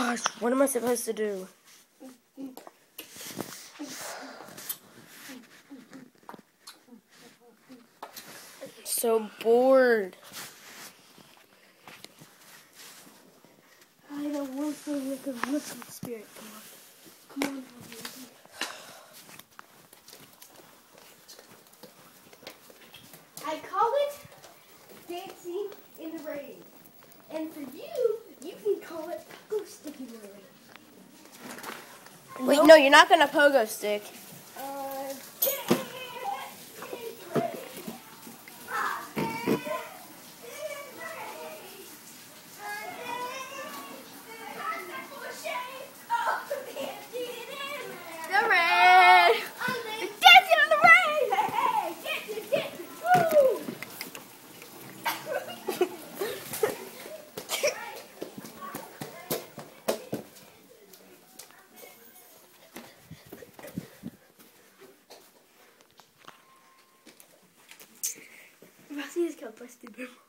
gosh, what am I supposed to do? I'm so bored. I don't want to look at the spirit. Come on. I call it dancing in the rain. And for you can call it pogo stick in the rain. Wait, no, you're not gonna pogo stick. The rain! Dancing in the rain! Hey, get, woo! Vas-y, es capaz de verlo.